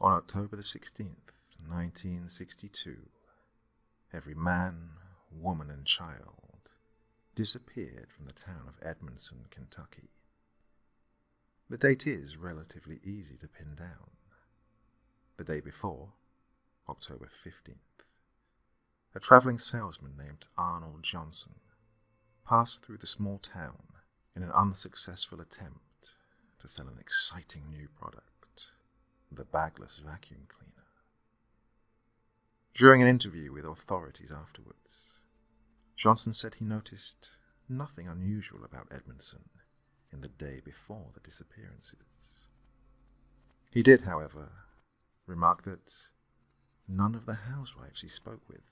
On October the 16th, 1962, every man, woman, and child disappeared from the town of Edmondson, Kentucky. The date is relatively easy to pin down. The day before, October 15th, a traveling salesman named Arnold Johnson passed through the small town in an unsuccessful attempt to sell an exciting new product, the bagless vacuum cleaner. During an interview with authorities afterwards, Johnson said he noticed nothing unusual about Edmondson in the day before the disappearances. He did, however, remark that none of the housewives he spoke with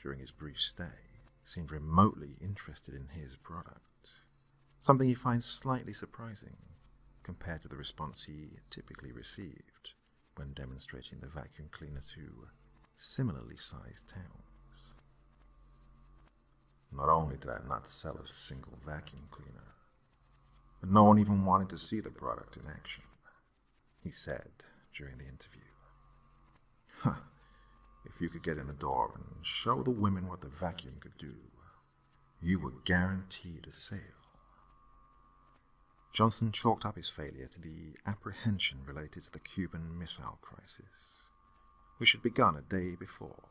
during his brief stay seemed remotely interested in his product, something he finds slightly surprising compared to the response he typically received when demonstrating the vacuum cleaner to similarly sized towns. Not only did I not sell a single vacuum cleaner, but no one even wanted to see the product in action, he said during the interview. If you could get in the door and show the women what the vacuum could do, you were guaranteed a sale. Johnson chalked up his failure to the apprehension related to the Cuban Missile Crisis, which had begun a day before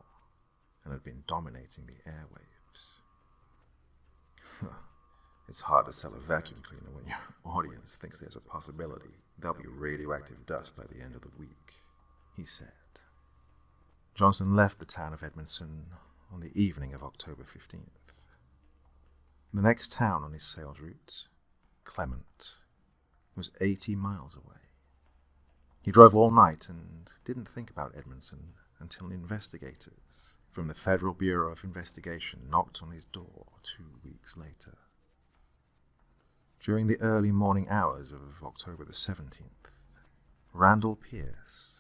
and had been dominating the airwaves. It's hard to sell a vacuum cleaner when your audience thinks there's a possibility there'll be radioactive dust by the end of the week, he said. Johnson left the town of Edmondson on the evening of October 15th. The next town on his sales route, Clement, was 80 miles away. He drove all night and didn't think about Edmondson until investigators from the Federal Bureau of Investigation knocked on his door 2 weeks later. During the early morning hours of October the 17th, Randall Pierce,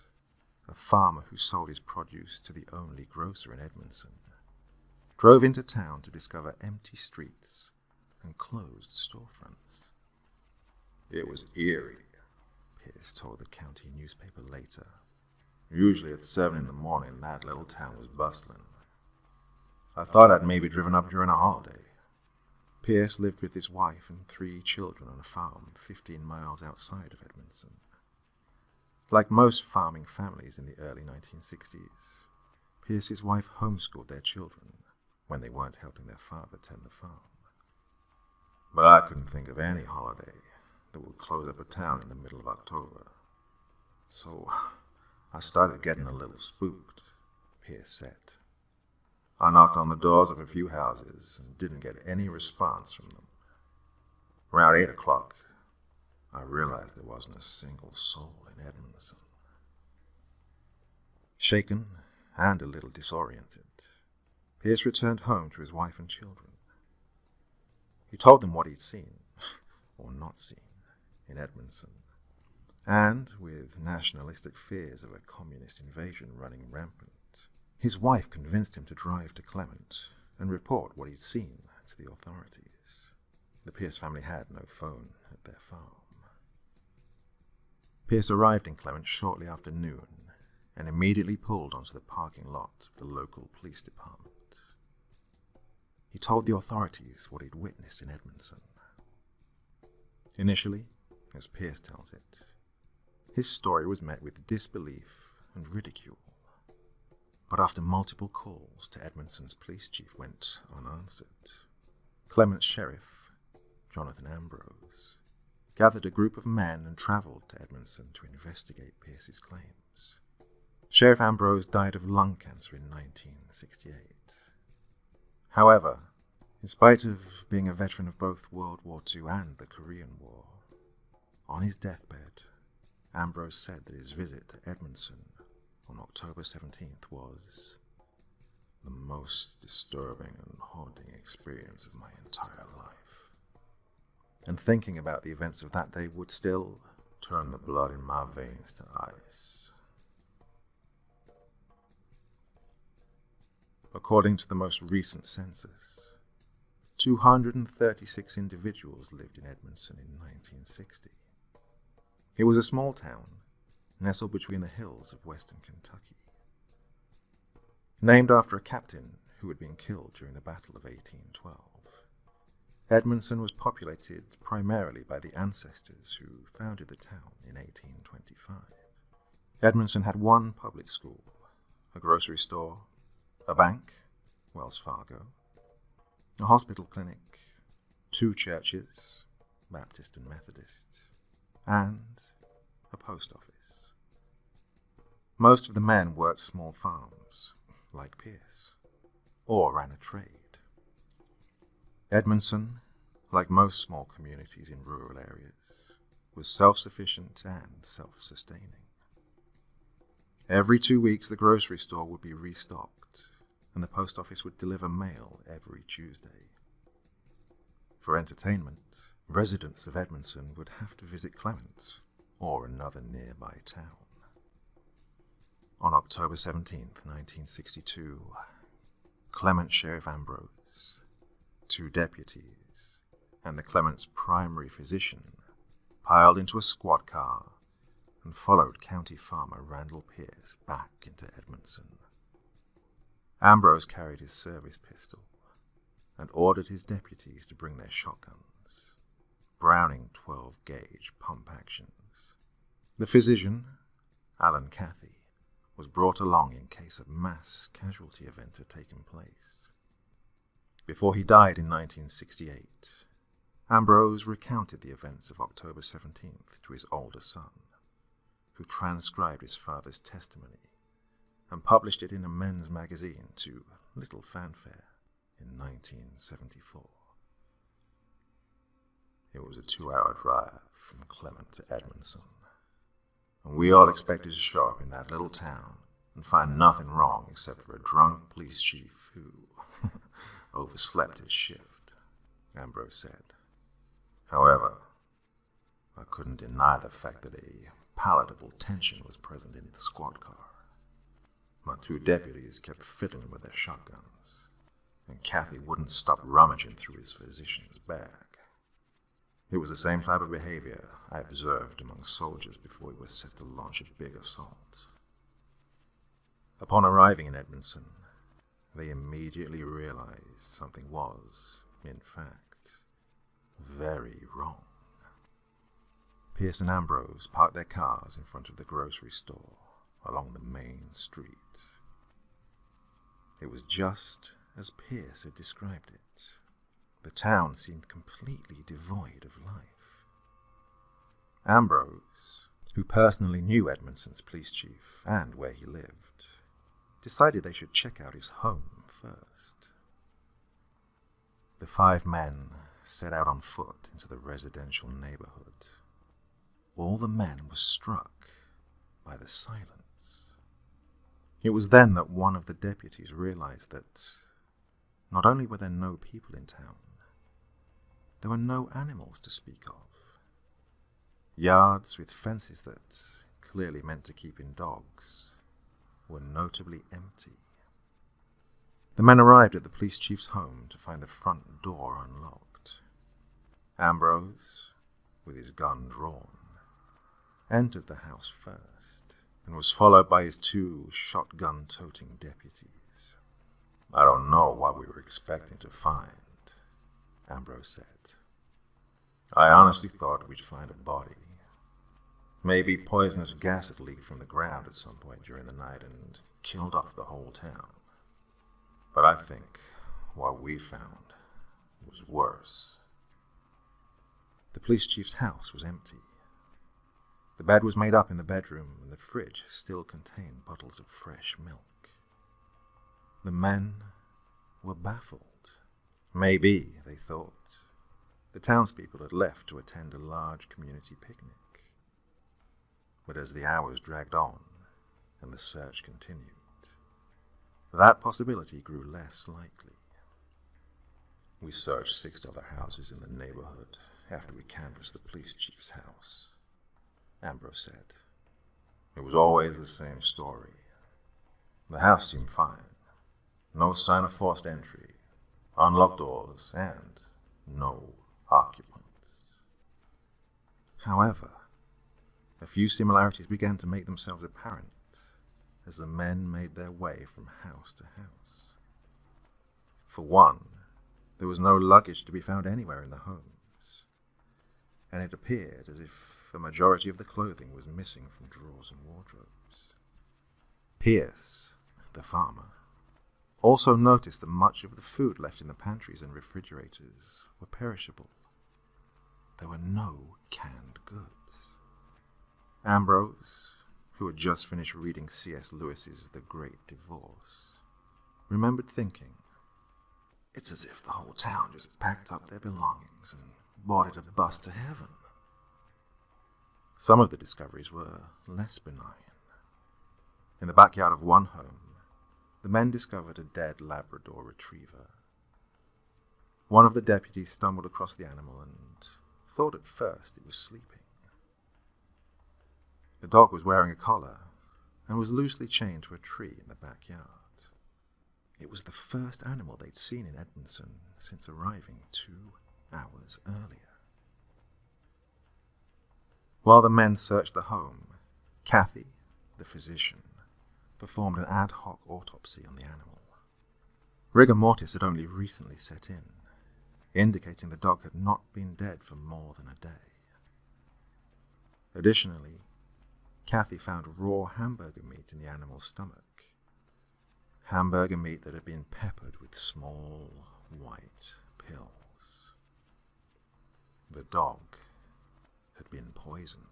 a farmer who sold his produce to the only grocer in Edmondson, drove into town to discover empty streets and closed storefronts. It was eerie, Pierce told the county newspaper later. Usually at 7 in the morning, that little town was bustling. I thought I'd maybe driven up during a holiday. Pierce lived with his wife and 3 children on a farm 15 miles outside of Edmondson. Like most farming families in the early 1960s, Pierce's wife homeschooled their children when they weren't helping their father tend the farm. But I couldn't think of any holiday that would close up a town in the middle of October. So I started getting a little spooked, Pierce said. I knocked on the doors of a few houses and didn't get any response from them. Around 8 o'clock, I realized there wasn't a single soul in Edmondson. Shaken and a little disoriented, Pierce returned home to his wife and children. He told them what he'd seen, or not seen, in Edmondson, and, with nationalistic fears of a communist invasion running rampant, his wife convinced him to drive to Clement and report what he'd seen to the authorities. The Pierce family had no phone at their farm. Pierce arrived in Clement shortly after noon and immediately pulled onto the parking lot of the local police department. He told the authorities what he'd witnessed in Edmondson. Initially, as Pierce tells it, his story was met with disbelief and ridicule. But after multiple calls to Edmondson's police chief went unanswered, Clement's sheriff, Jonathan Ambrose, gathered a group of men and traveled to Edmondson to investigate Pierce's claims. Sheriff Ambrose died of lung cancer in 1968. However, in spite of being a veteran of both World War II and the Korean War, on his deathbed, Ambrose said that his visit to Edmondson on October 17th was the most disturbing and haunting experience of my entire life. And thinking about the events of that day would still turn the blood in my veins to ice. According to the most recent census, 236 individuals lived in Edmondson in 1960. It was a small town, nestled between the hills of western Kentucky. Named after a captain who had been killed during the Battle of 1812, Edmondson was populated primarily by the ancestors who founded the town in 1825. Edmondson had one public school, a grocery store, a bank, Wells Fargo, a hospital clinic, 2 churches, Baptist and Methodist, and a post office. Most of the men worked small farms, like Pierce, or ran a trade. Edmondson, like most small communities in rural areas, was self-sufficient and self-sustaining. Every 2 weeks the grocery store would be restocked, and the post office would deliver mail every Tuesday. For entertainment, residents of Edmondson would have to visit Clement or another nearby town. On October 17th, 1962, Clement Sheriff Ambrose, 2 deputies, and the Clement's primary physician piled into a squad car and followed county farmer Randall Pierce back into Edmondson. Ambrose carried his service pistol and ordered his deputies to bring their shotguns, Browning 12-gauge pump actions. The physician, Alan Cathy, was brought along in case a mass casualty event had taken place. Before he died in 1968, Ambrose recounted the events of October 17th to his older son, who transcribed his father's testimony and published it in a men's magazine to little fanfare in 1974. It was a 2-hour drive from Clement to Edmondson, and we all expected to show up in that little town and find nothing wrong except for a drunk police chief who overslept his shift, Ambrose said. However, I couldn't deny the fact that a palatable tension was present in the squad car. My 2 deputies kept fiddling with their shotguns, and Cathy wouldn't stop rummaging through his physician's bag. It was the same type of behavior I observed among soldiers before we were set to launch a big assault. Upon arriving in Edmondson, they immediately realized something was, in fact, very wrong. Pierce and Ambrose parked their cars in front of the grocery store along the main street. It was just as Pierce had described it. The town seemed completely devoid of life. Ambrose, who personally knew Edmondson's police chief and where he lived, decided they should check out his home first. The 5 men set out on foot into the residential neighborhood. All the men were struck by the silence. It was then that one of the deputies realized that not only were there no people in town, there were no animals to speak of. Yards with fences that clearly meant to keep in dogs were notably empty. The men arrived at the police chief's home to find the front door unlocked. Ambrose, with his gun drawn, entered the house first and was followed by his 2 shotgun-toting deputies. I don't know what we were expecting to find, Ambrose said. I honestly thought we'd find a body. Maybe poisonous gas had leaked from the ground at some point during the night and killed off the whole town. But I think what we found was worse. The police chief's house was empty. The bed was made up in the bedroom, and the fridge still contained bottles of fresh milk. The men were baffled. Maybe, they thought, the townspeople had left to attend a large community picnic. But as the hours dragged on and the search continued, that possibility grew less likely. We searched 6 other houses in the neighborhood after we canvassed the police chief's house, Ambrose said. It was always the same story. The house seemed fine. No sign of forced entry, unlocked doors, and no occupants. However, A few similarities began to make themselves apparent as the men made their way from house to house. For one, there was no luggage to be found anywhere in the homes, and it appeared as if a majority of the clothing was missing from drawers and wardrobes. Pierce, the farmer, also noticed that much of the food left in the pantries and refrigerators were perishable. There were no canned goods. Ambrose, who had just finished reading C.S. Lewis's The Great Divorce, remembered thinking, "It's as if the whole town just packed up their belongings and boarded a bus to heaven." Some of the discoveries were less benign. In the backyard of one home, the men discovered a dead Labrador retriever. One of the deputies stumbled across the animal and thought at first it was sleeping. The dog was wearing a collar and was loosely chained to a tree in the backyard. It was the first animal they'd seen in Edmondson since arriving 2 hours earlier. While the men searched the home, Kathy, the physician, performed an ad hoc autopsy on the animal. Rigor mortis had only recently set in, indicating the dog had not been dead for more than a day. Additionally, Kathy found raw hamburger meat in the animal's stomach. Hamburger meat that had been peppered with small, white pills. The dog had been poisoned.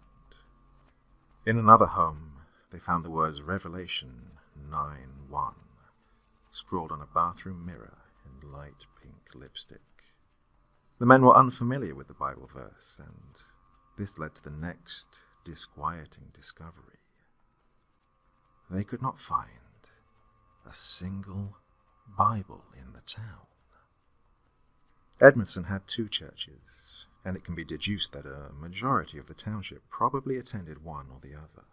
In another home, they found the words Revelation 9:1 scrawled on a bathroom mirror in light pink lipstick. The men were unfamiliar with the Bible verse, and this led to the next disquieting discovery. They could not find a single Bible in the town. Edmondson had 2 churches, and it can be deduced that a majority of the township probably attended one or the other.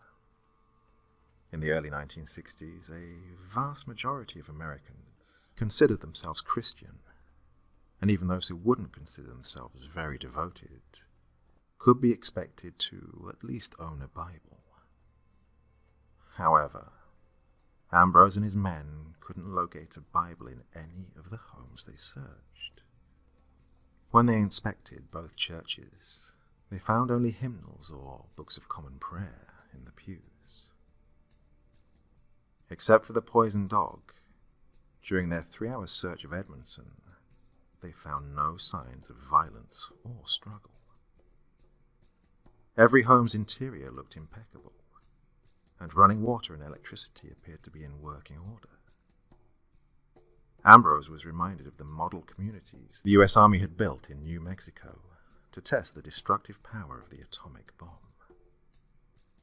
In the early 1960s, a vast majority of Americans considered themselves Christian, and even those who wouldn't consider themselves very devoted could be expected to at least own a Bible. However, Ambrose and his men couldn't locate a Bible in any of the homes they searched. When they inspected both churches, they found only hymnals or books of common prayer in the pews. Except for the poisoned dog, during their 3-hour search of Edmondson, they found no signs of violence or struggle. Every home's interior looked impeccable, and running water and electricity appeared to be in working order. Ambrose was reminded of the model communities the U.S. Army had built in New Mexico to test the destructive power of the atomic bomb.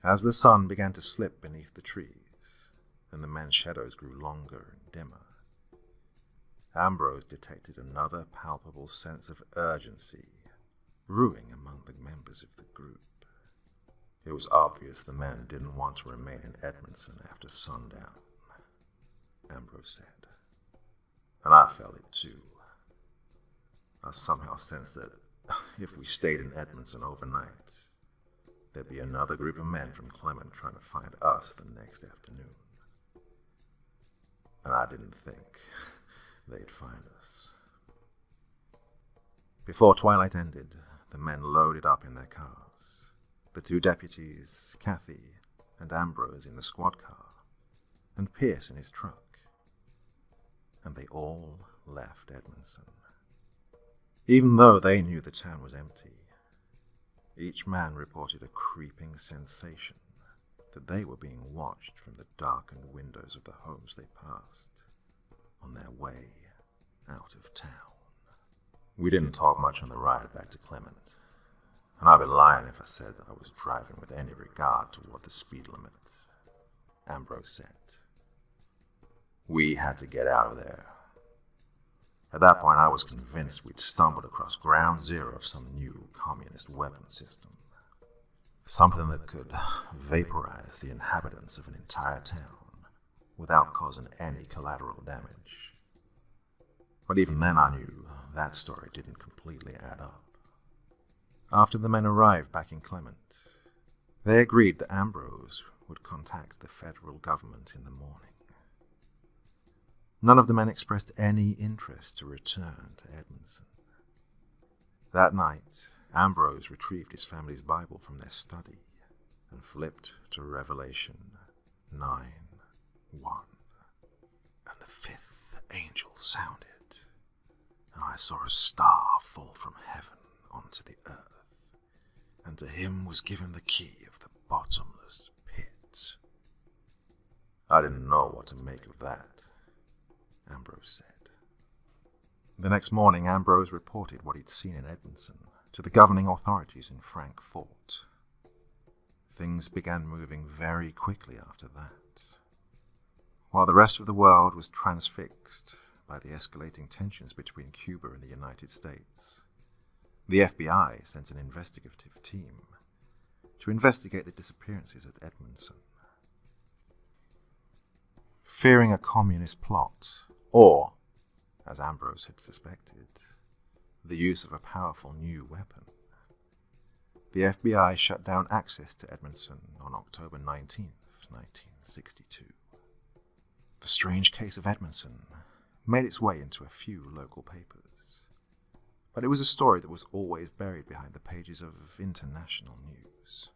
As the sun began to slip beneath the trees, and the men's shadows grew longer and dimmer, Ambrose detected another palpable sense of urgency brewing among the members of the group. It was obvious the men didn't want to remain in Edmondson after sundown, Ambrose said. And I felt it too. I somehow sensed that if we stayed in Edmondson overnight, there'd be another group of men from Clement trying to find us the next afternoon. And I didn't think they'd find us. Before twilight ended, the men loaded up in their cars. The 2 deputies, Kathy and Ambrose, in the squad car, and Pierce in his truck. And they all left Edmondson. Even though they knew the town was empty, each man reported a creeping sensation that they were being watched from the darkened windows of the homes they passed on their way out of town. We didn't talk much on the ride back to Clement. And I'd be lying if I said that I was driving with any regard toward the speed limit, Ambrose said. We had to get out of there. At that point, I was convinced we'd stumbled across ground zero of some new communist weapon system. Something that could vaporize the inhabitants of an entire town without causing any collateral damage. But even then I knew that story didn't completely add up. After the men arrived back in Clement, They agreed that Ambrose would contact the federal government in the morning. None of the men expressed any interest to return to Edmondson. That night, Ambrose retrieved his family's Bible from their study and flipped to Revelation 9:1. And the fifth angel sounded, and I saw a star fall from heaven onto the earth, and to him was given the key of the bottomless pit. I didn't know what to make of that, Ambrose said. The next morning, Ambrose reported what he'd seen in Edmondson to the governing authorities in Frankfort. Things began moving very quickly after that. While the rest of the world was transfixed by the escalating tensions between Cuba and the United States, the FBI sent an investigative team to investigate the disappearances at Edmondson. Fearing a communist plot, or, as Ambrose had suspected, the use of a powerful new weapon, the FBI shut down access to Edmondson on October 19, 1962. The strange case of Edmondson made its way into a few local papers, but it was a story that was always buried behind the pages of international news.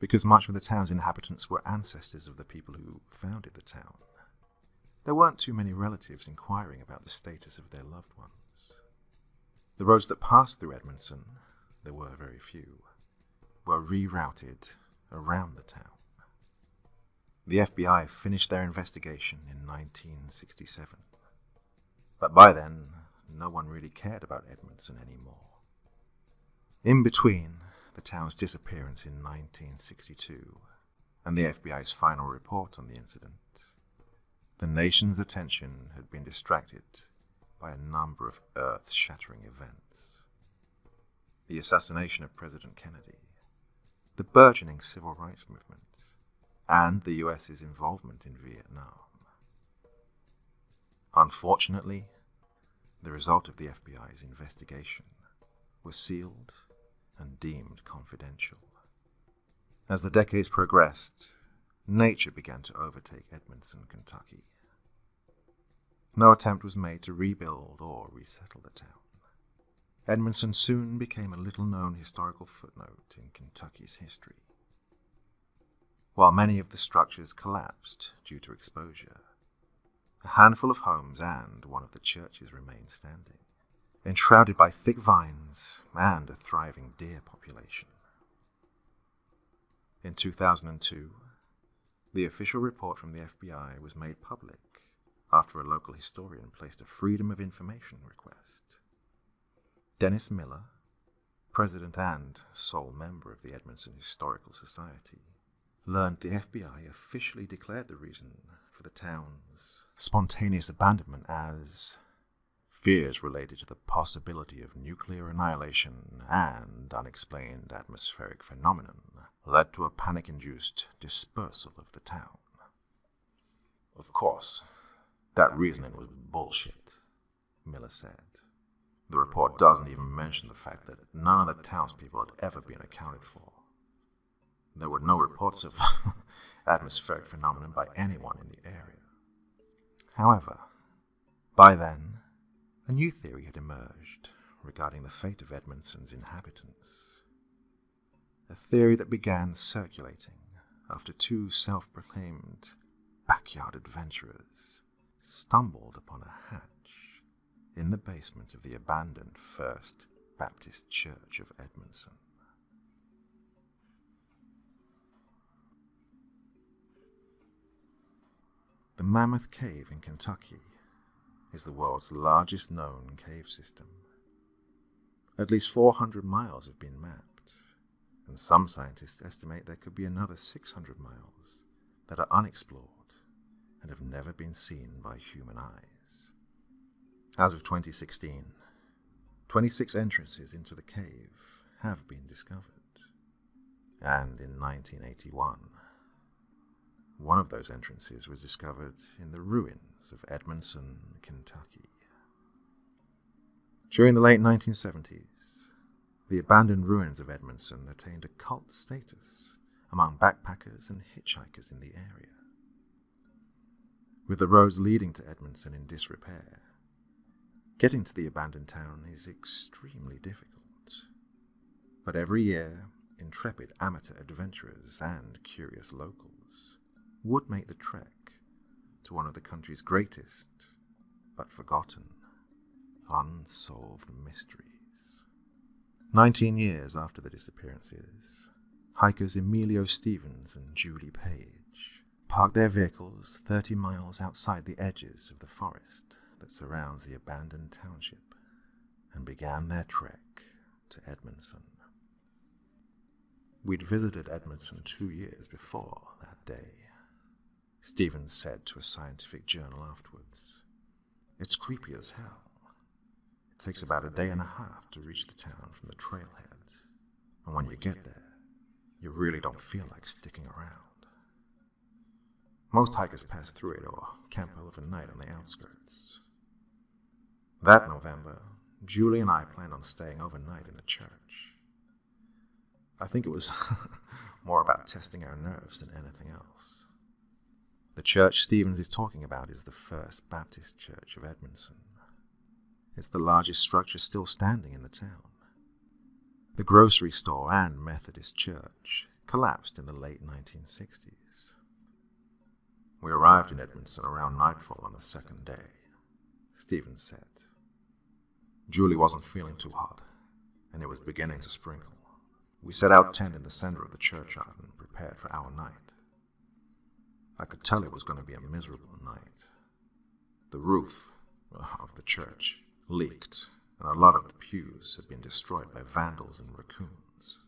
Because much of the town's inhabitants were ancestors of the people who founded the town, there weren't too many relatives inquiring about the status of their loved ones. The roads that passed through Edmondson, there were very few, were rerouted around the town. The FBI finished their investigation in 1967, but by then, no one really cared about Edmondson anymore. In between the town's disappearance in 1962 and the FBI's final report on the incident, the nation's attention had been distracted by a number of earth-shattering events. The assassination of President Kennedy, the burgeoning civil rights movement, and the US's involvement in Vietnam. Unfortunately, the result of the FBI's investigation was sealed and deemed confidential. As the decades progressed, nature began to overtake Edmondson, Kentucky. No attempt was made to rebuild or resettle the town. Edmondson soon became a little-known historical footnote in Kentucky's history. While many of the structures collapsed due to exposure, a handful of homes and one of the churches remained standing, enshrouded by thick vines and a thriving deer population. In 2002, the official report from the FBI was made public after a local historian placed a Freedom of Information request. Dennis Miller, president and sole member of the Edmondson Historical Society, learned the FBI officially declared the reason for the town's spontaneous abandonment as fears related to the possibility of nuclear annihilation and unexplained atmospheric phenomenon led to a panic-induced dispersal of the town. Of course, that reasoning was bullshit, Miller said. The report doesn't even mention the fact that none of the townspeople had ever been accounted for. There were no reports of atmospheric phenomenon by anyone in the area. However, by then, a new theory had emerged regarding the fate of Edmondson's inhabitants. A theory that began circulating after two self-proclaimed backyard adventurers stumbled upon a hatch in the basement of the abandoned First Baptist Church of Edmondson. The Mammoth Cave in Kentucky is the world's largest known cave system. At least 400 miles have been mapped, and some scientists estimate there could be another 600 miles that are unexplored and have never been seen by human eyes. As of 2016, 26 entrances into the cave have been discovered, and in 1981, one of those entrances was discovered in the ruins of Edmondson, Kentucky. During the late 1970s, the the abandoned ruins of Edmondson attained a cult status among backpackers and hitchhikers in the area. With the roads leading to Edmondson in disrepair, getting to the abandoned town is extremely difficult. But every year, intrepid amateur adventurers and curious locals would make the trek to one of the country's greatest, but forgotten, unsolved mysteries. 19 years after the disappearances, hikers Emilio Stevens and Julie Page parked their vehicles 30 miles outside the edges of the forest that surrounds the abandoned township and began their trek to Edmondson. We'd visited Edmondson 2 years before that day. Stevens said to a scientific journal afterwards, "It's creepy as hell. It takes about a day and a half to reach the town from the trailhead, and when you get there, you really don't feel like sticking around. Most hikers pass through it or camp overnight on the outskirts. That November, Julie and I planned on staying overnight in the church. I think it was more about testing our nerves than anything else. The church Stevens is talking about is the First Baptist Church of Edmondson. It's the largest structure still standing in the town. The grocery store and Methodist church collapsed in the late 1960s. We arrived in Edmondson around nightfall on the second day," Stevens said. "Julie wasn't feeling too hot, and it was beginning to sprinkle. We set out tent in the center of the churchyard and prepared for our night. I could tell it was going to be a miserable night. The roof of the church leaked, and a lot of the pews had been destroyed by vandals and raccoons.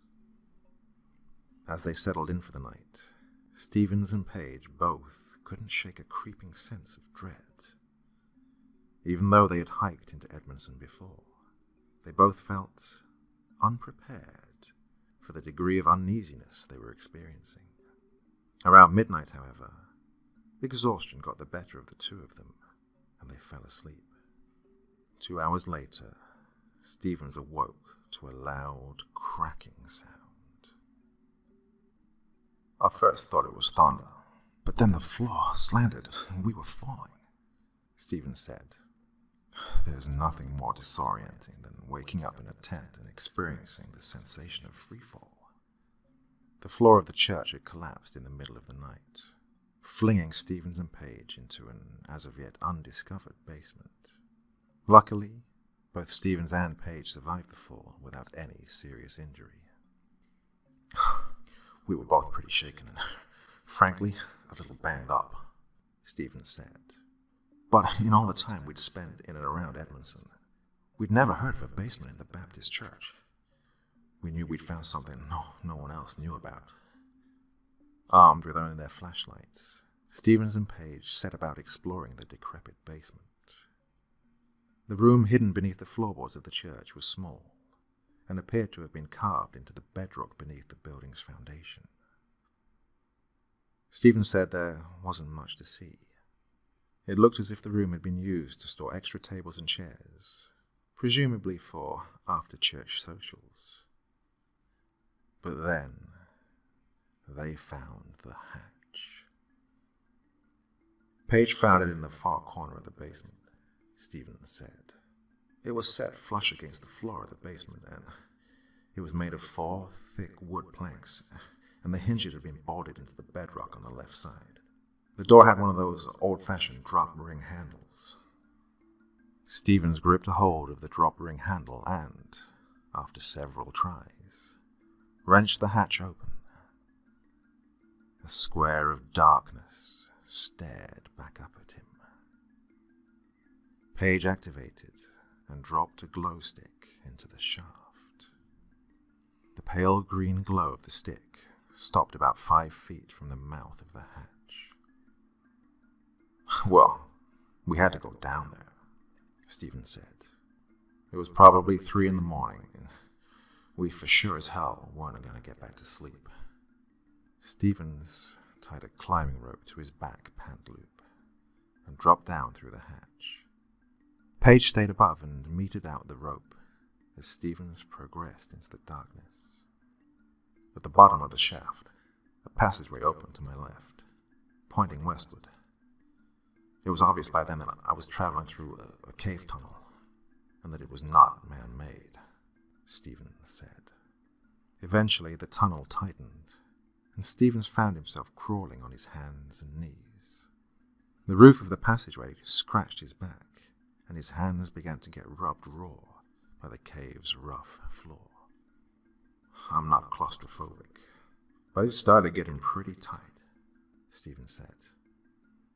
As they settled in for the night, Stevens and Page both couldn't shake a creeping sense of dread. Even though they had hiked into Edmondson before, they both felt unprepared for the degree of uneasiness they were experiencing. Around midnight, however, exhaustion got the better of the two of them, and they fell asleep. 2 hours later, Stevens awoke to a loud, cracking sound. "I first thought it was thunder, but then the floor slanted and we were falling," Stevens said. "There's nothing more disorienting than waking up in a tent and experiencing the sensation of freefall." The floor of the church had collapsed in the middle of the night, flinging Stevens and Page into an as-of-yet undiscovered basement. Luckily, both Stevens and Page survived the fall without any serious injury. "We were both pretty shaken and, frankly, a little banged up," Stevens said. "But in all the time we'd spent in and around Edmondson, we'd never heard of a basement in the Baptist church. We knew we'd found something no one else knew about." Armed with only their flashlights, Stevens and Page set about exploring the decrepit basement. The room hidden beneath the floorboards of the church was small and appeared to have been carved into the bedrock beneath the building's foundation. Stevens said there wasn't much to see. It looked as if the room had been used to store extra tables and chairs, presumably for after-church socials. But then, they found the hatch. Page found it in the far corner of the basement, Stevens said. It was set flush against the floor of the basement, and it was made of 4 thick wood planks, and the hinges had been bolted into the bedrock on the left side. The door had one of those old-fashioned drop ring handles. Stevens gripped a hold of the drop ring handle and, after several tries, wrenched the hatch open. A square of darkness stared back up at him. Page activated and dropped a glow stick into the shaft. The pale green glow of the stick stopped about 5 feet from the mouth of the hatch. "Well, we had to go down there," Stevens said. "It was probably 3 in the morning, and we for sure as hell weren't going to get back to sleep." Stevens tied a climbing rope to his back pant loop and dropped down through the hatch. Page stayed above and meted out the rope as Stevens progressed into the darkness. At the bottom of the shaft, a passageway opened to my left, pointing westward. It was obvious by then that I was traveling through a cave tunnel, and that it was not man-made, Stevens said. Eventually, the tunnel tightened, and Stevens found himself crawling on his hands and knees. The roof of the passageway scratched his back, and his hands began to get rubbed raw by the cave's rough floor. I'm not claustrophobic, but it started getting pretty tight, Stevens said.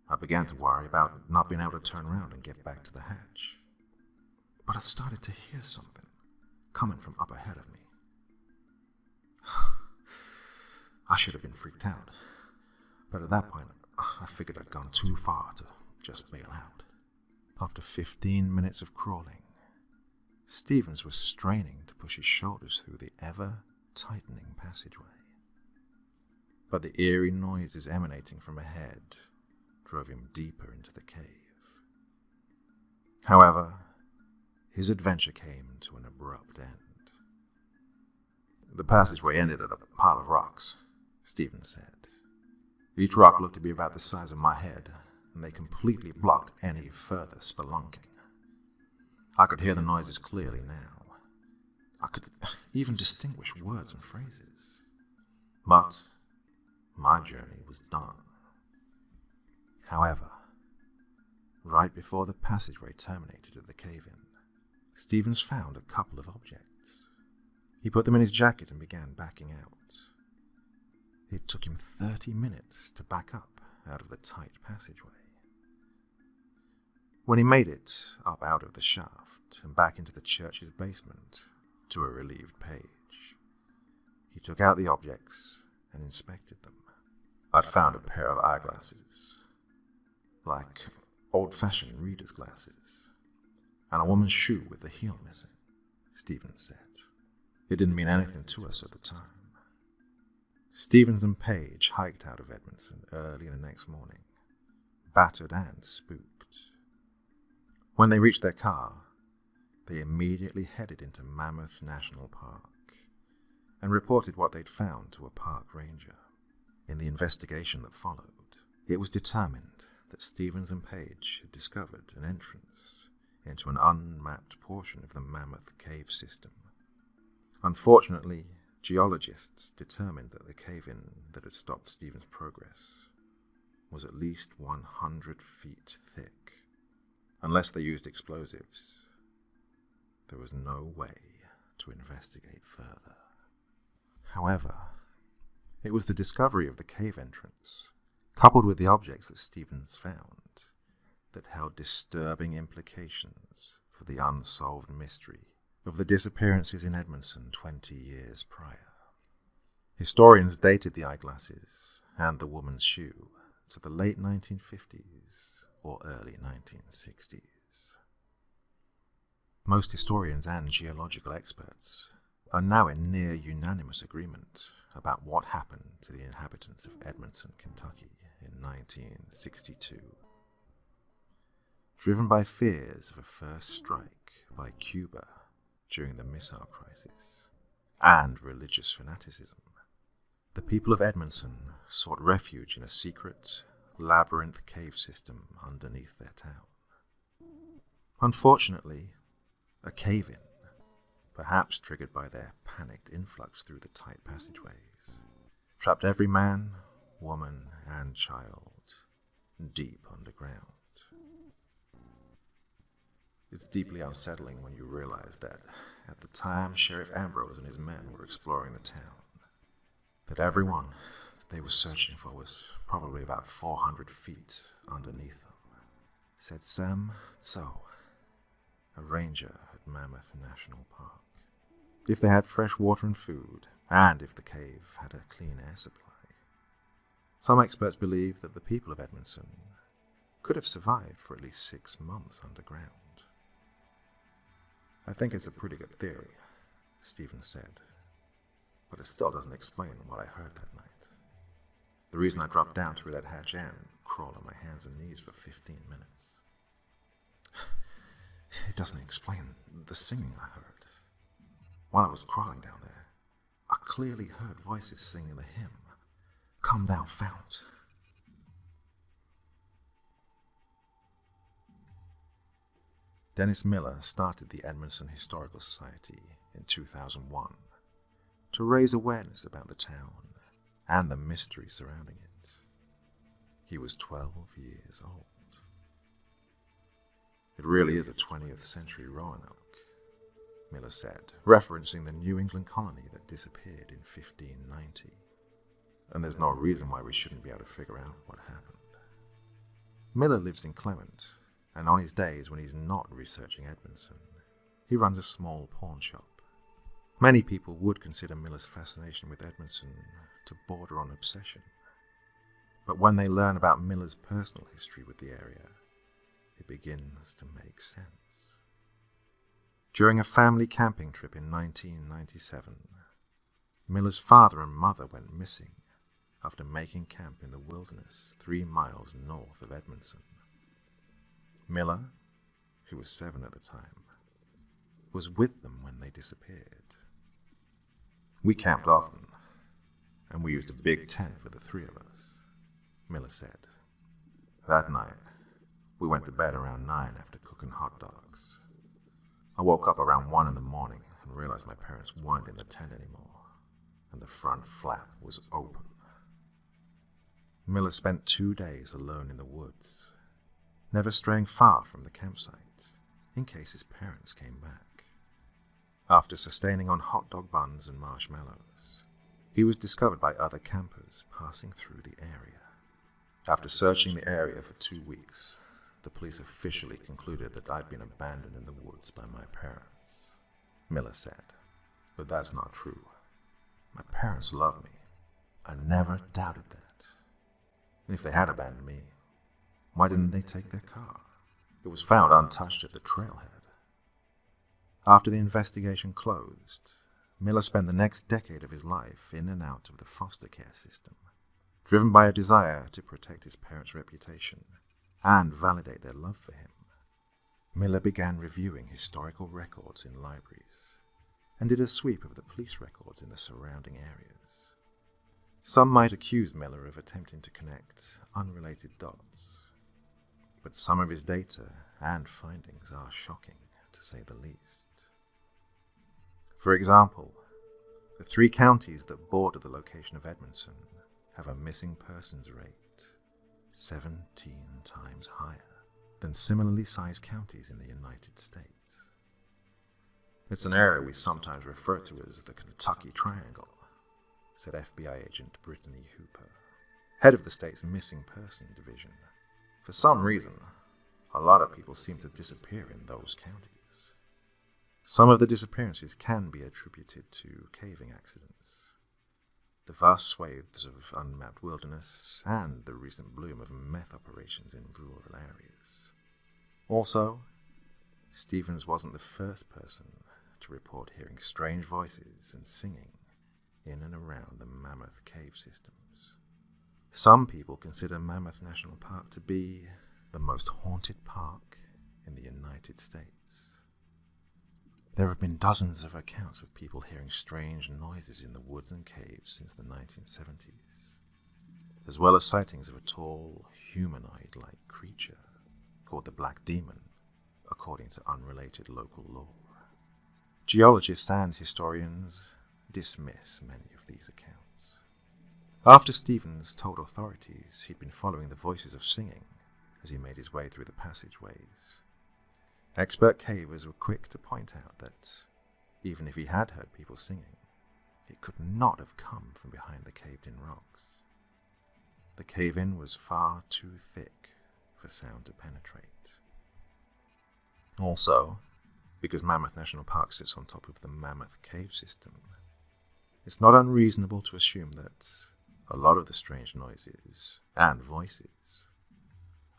I began to worry about not being able to turn around and get back to the hatch. But I started to hear something coming from up ahead of me. I should have been freaked out, but at that point, I figured I'd gone too far to just bail out. After 15 minutes of crawling, Stevens was straining to push his shoulders through the ever-tightening passageway. But the eerie noises emanating from ahead drove him deeper into the cave. However, his adventure came to an abrupt end. The passageway ended at a pile of rocks, Stevens said. Each rock looked to be about the size of my head, and they completely blocked any further spelunking. I could hear the noises clearly now. I could even distinguish words and phrases. But my journey was done. However, right before the passageway terminated at the cave-in, Stevens found a couple of objects. He put them in his jacket and began backing out. It took him 30 minutes to back up out of the tight passageway. When he made it up out of the shaft and back into the church's basement to a relieved Page, he took out the objects and inspected them. I'd found a pair of eyeglasses, like old-fashioned reader's glasses, and a woman's shoe with the heel missing, Stevens said. It didn't mean anything to us at the time. Stevens and Page hiked out of Edmondson early the next morning, battered and spooked. When they reached their car, they immediately headed into Mammoth National Park and reported what they'd found to a park ranger. In the investigation that followed, it was determined that Stevens and Page had discovered an entrance into an unmapped portion of the Mammoth Cave system. Unfortunately, geologists determined that the cave-in that had stopped Stevens' progress was at least 100 feet thick. Unless they used explosives, there was no way to investigate further. However, it was the discovery of the cave entrance, coupled with the objects that Stevens found, that held disturbing implications for the unsolved mystery of the disappearances in Edmondson 20 years prior. Historians dated the eyeglasses and the woman's shoe to the late 1950s or early 1960s. Most historians and geological experts are now in near unanimous agreement about what happened to the inhabitants of Edmondson, Kentucky in 1962. Driven by fears of a first strike by Cuba during the missile crisis and religious fanaticism, the people of Edmondson sought refuge in a secret, labyrinth cave system underneath their town. Unfortunately, a cave-in, perhaps triggered by their panicked influx through the tight passageways, trapped every man, woman, and child deep underground. It's deeply unsettling when you realize that at the time Sheriff Ambrose and his men were exploring the town, that everyone that they were searching for was probably about 400 feet underneath them, said Sam Tso, a ranger at Mammoth National Park. If they had fresh water and food, and if the cave had a clean air supply, some experts believe that the people of Edmondson could have survived for at least 6 months underground. I think it's a pretty good theory, Stevens said, but it still doesn't explain what I heard that night. The reason I dropped down through that hatch and crawled on my hands and knees for 15 minutes. It doesn't explain the singing I heard, While I was crawling down there, I clearly heard voices singing the hymn, "Come Thou Fount." Dennis Miller started the Edmondson Historical Society in 2001 to raise awareness about the town and the mystery surrounding it. He was 12 years old. "It really is a 20th century Roanoke," Miller said, referencing the New England colony that disappeared in 1590. "And there's no reason why we shouldn't be able to figure out what happened." Miller lives in Clement, and on his days when he's not researching Edmondson, he runs a small pawn shop. Many people would consider Miller's fascination with Edmondson to border on obsession. But when they learn about Miller's personal history with the area, it begins to make sense. During a family camping trip in 1997, Miller's father and mother went missing after making camp in the wilderness 3 miles north of Edmondson. Miller, who was 7 at the time, was with them when they disappeared. "We camped often, and we used a big tent for the 3 of us," Miller said. "That night, we went to bed around 9 after cooking hot dogs. I woke up around 1 in the morning and realized my parents weren't in the tent anymore, and the front flap was open." Miller spent 2 days alone in the woods, never straying far from the campsite, in case his parents came back. After sustaining on hot dog buns and marshmallows, he was discovered by other campers passing through the area. After searching the area for 2 weeks, the police officially concluded that I'd been abandoned in the woods by my parents, Miller said. But that's not true. My parents loved me. I never doubted that. And if they had abandoned me, why didn't they take their car? It was found untouched at the trailhead. After the investigation closed, Miller spent the next decade of his life in and out of the foster care system, driven by a desire to protect his parents' reputation and validate their love for him. Miller began reviewing historical records in libraries and did a sweep of the police records in the surrounding areas. Some might accuse Miller of attempting to connect unrelated dots, but some of his data and findings are shocking, to say the least. For example, the 3 counties that border the location of Edmondson have a missing persons rate 17 times higher than similarly sized counties in the United States. "It's an area we sometimes refer to as the Kentucky Triangle," said FBI agent Brittany Hooper, head of the state's missing person division. "For some reason, a lot of people seem to disappear in those counties. Some of the disappearances can be attributed to caving accidents, the vast swathes of unmapped wilderness, and the recent bloom of meth operations in rural areas. Also, Stevens wasn't the first person to report hearing strange voices and singing in and around the Mammoth cave systems. Some people consider Mammoth National Park to be the most haunted park in the United States. There have been dozens of accounts of people hearing strange noises in the woods and caves since the 1970s, as well as sightings of a tall, humanoid-like creature called the Black Demon, according to unrelated local lore. Geologists and historians dismiss many of these accounts. After Stevens told authorities he'd been following the voices of singing as he made his way through the passageways, expert cavers were quick to point out that, even if he had heard people singing, it could not have come from behind the caved-in rocks. The cave-in was far too thick for sound to penetrate. Also, because Mammoth National Park sits on top of the Mammoth cave system, it's not unreasonable to assume that a lot of the strange noises and voices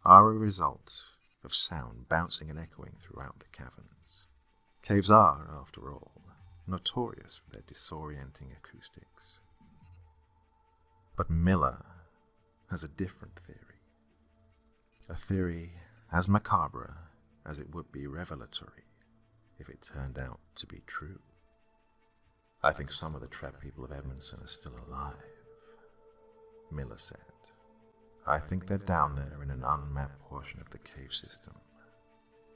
are a result of sound bouncing and echoing throughout the caverns. Caves are, after all, notorious for their disorienting acoustics. But Miller has a different theory. A theory as macabre as it would be revelatory if it turned out to be true. I think some of the trapped people of Edmondson are still alive, Miller said. I think they're down there in an unmapped portion of the cave system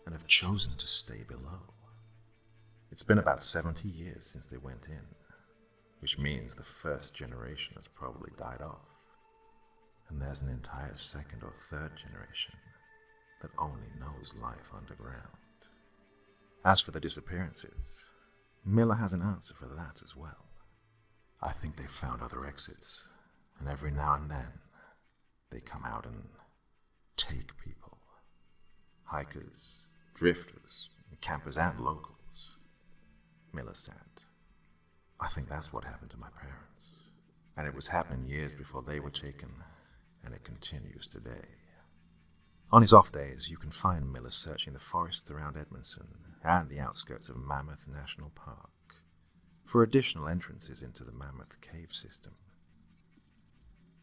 and have chosen to stay below. It's been about 70 years since they went in, which means the first generation has probably died off, and there's an entire second or third generation that only knows life underground. As for the disappearances, Miller has an answer for that as well. I think they've found other exits, and every now and then they come out and take people. Hikers, drifters, campers, and locals, Miller said. I think that's what happened to my parents, and it was happening years before they were taken, and it continues today. On his off days, you can find Miller searching the forests around Edmondson and the outskirts of Mammoth National Park for additional entrances into the Mammoth Cave system.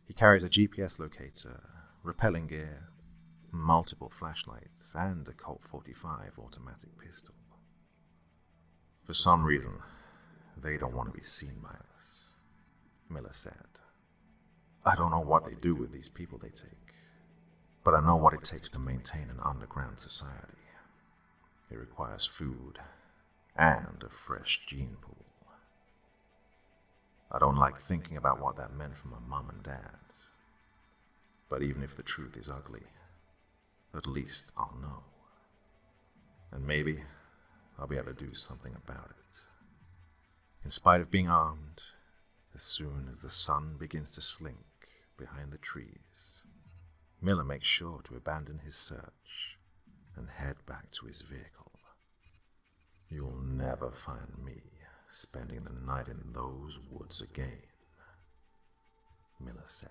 He carries a GPS locator, rappelling gear, multiple flashlights, and a Colt 45 automatic pistol. For some reason, they don't want to be seen by us, Miller said. I don't know what they do with these people they take, but I know what it takes to maintain an underground society. It requires food and a fresh gene pool. I don't like thinking about what that meant for my mom and dad, but even if the truth is ugly, at least I'll know. And maybe I'll be able to do something about it. In spite of being armed, as soon as the sun begins to slink behind the trees, Miller makes sure to abandon his search and head back to his vehicle. You'll never find me spending the night in those woods again, Miller said.